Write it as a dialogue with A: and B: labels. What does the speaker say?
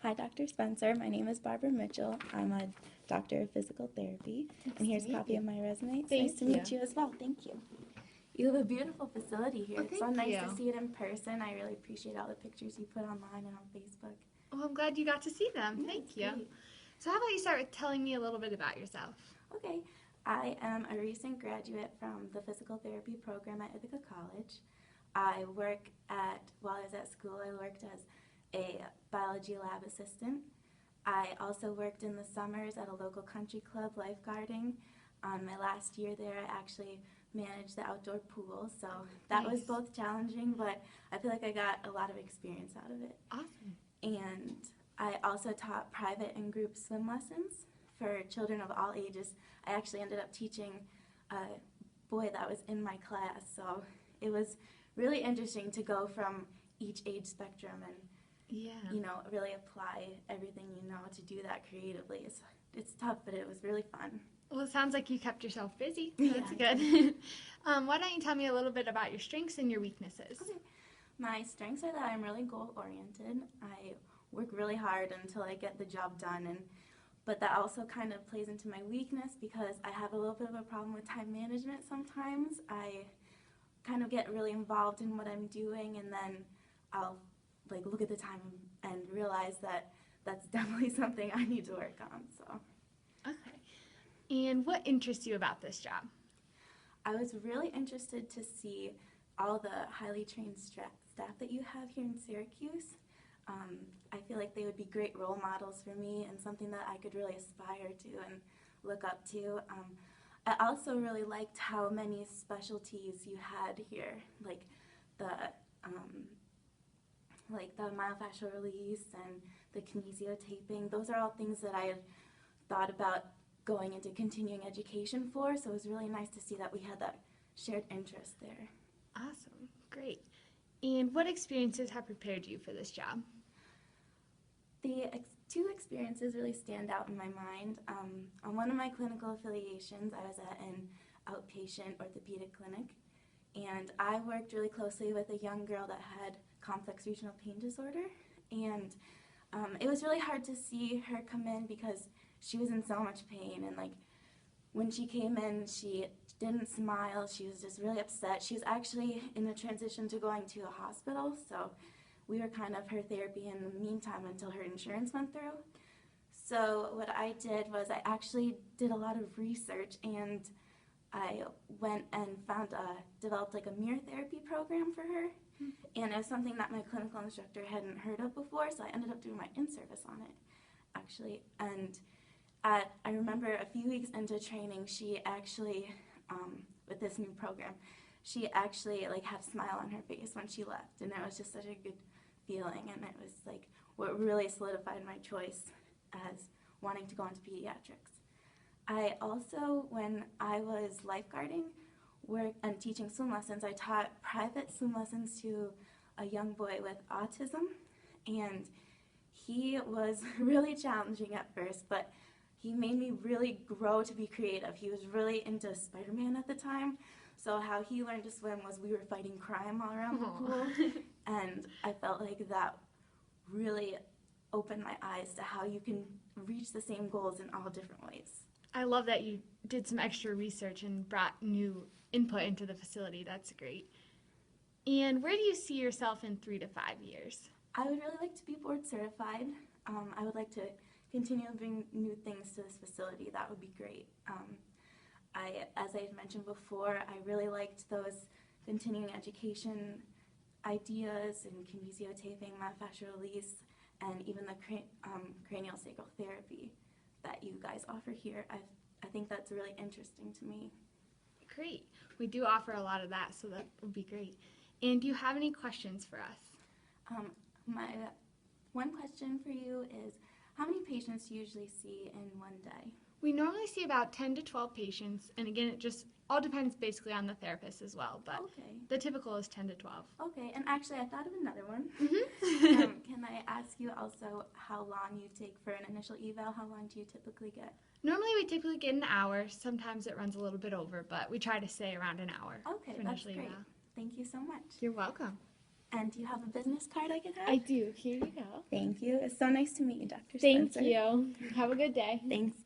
A: Hi, Dr. Spencer. My name is Barbara Mitchell. I'm a doctor of physical therapy, and here's a copy of my resume. It's nice to meet you as well. Thank you. You have a beautiful facility here. It's so nice to see it in person. I really appreciate all the pictures you put online and on Facebook.
B: Well, I'm glad you got to see them. Thank you.
A: Great.
B: So how about you start with telling me a little bit about yourself?
A: Okay. I am a recent graduate from the physical therapy program at Ithaca College. While I was at school, I worked as a biology lab assistant. I also worked in the summers at a local country club lifeguarding. On my last year there, I actually managed the outdoor pool, so that was both challenging, but I feel like I got a lot of experience out of it.
B: Awesome.
A: And I also taught private and group swim lessons for children of all ages. I actually ended up teaching a boy that was in my class, so it was really interesting to go from each age spectrum and really apply everything you know to do that creatively. It's tough, but it was really fun.
B: Well, it sounds like you kept yourself busy. That's
A: Yeah,
B: good. Why don't you tell me a little bit about your strengths and your weaknesses?
A: Okay. My strengths are that I'm really goal-oriented. I work really hard until I get the job done, but that also kind of plays into my weakness because I have a little bit of a problem with time management sometimes. I kind of get really involved in what I'm doing, and then I'll look at the time and realize that that's definitely something I need to work on. So.
B: Okay. And what interests you about this job?
A: I was really interested to see all the highly trained staff that you have here in Syracuse. I feel like they would be great role models for me and something that I could really aspire to and look up to. I also really liked how many specialties you had here, like the myofascial release and the kinesiotaping. Those are all things that I had thought about going into continuing education for, so it was really nice to see that we had that shared interest there.
B: Awesome. Great. And what experiences have prepared you for this job?
A: The two experiences really stand out in my mind. On one of my clinical affiliations, I was at an outpatient orthopedic clinic, and I worked really closely with a young girl that had complex regional pain disorder, and it was really hard to see her come in because she was in so much pain, and when she came in, she didn't smile. She was just really upset. She was actually in the transition to going to a hospital, so we were kind of her therapy in the meantime until her insurance went through. So what I did was I actually did a lot of research, and I went and developed a mirror therapy program for her, and it was something that my clinical instructor hadn't heard of before, so I ended up doing my in-service on it, actually. And I remember a few weeks into training, she actually, with this new program, she actually had a smile on her face when she left, and it was just such a good feeling, and it was what really solidified my choice as wanting to go into pediatrics. I also, when I was lifeguarding and teaching swim lessons, I taught private swim lessons to a young boy with autism, and he was really challenging at first, but he made me really grow to be creative. He was really into Spider-Man at the time, so how he learned to swim was we were fighting crime all around the pool, and I felt like that really opened my eyes to how you can reach the same goals in all different ways.
B: I love that you did some extra research and brought new input into the facility. That's great. And where do you see yourself in 3 to 5 years?
A: I would really like to be board certified. I would like to continue to bring new things to this facility. That would be great. As I had mentioned before, I really liked those continuing education ideas and kinesiotaping, myofascial release, and even the cranial sacral therapy that you guys offer here. I think that's really interesting to me.
B: Great. We do offer a lot of that, so that would be great. And do you have any questions for us?
A: My one question for you is, how many patients do you usually see in one day?
B: We normally see about 10 to 12 patients, and again, it just all depends basically on the therapist as well, but the typical is 10 to 12.
A: Okay, and actually I thought of another one. Can I ask you also how long you take for an initial eval? How long do you typically get?
B: Normally we typically get an hour. Sometimes it runs a little bit over, but we try to stay around an hour.
A: Okay, that's great. Thank you so much.
B: You're welcome.
A: And do you have a business card I can have?
B: I do. Here you go.
A: Thank you. It's so nice to meet you, Dr.
B: Thank
A: Spencer.
B: you. Have a good day.
A: Thanks.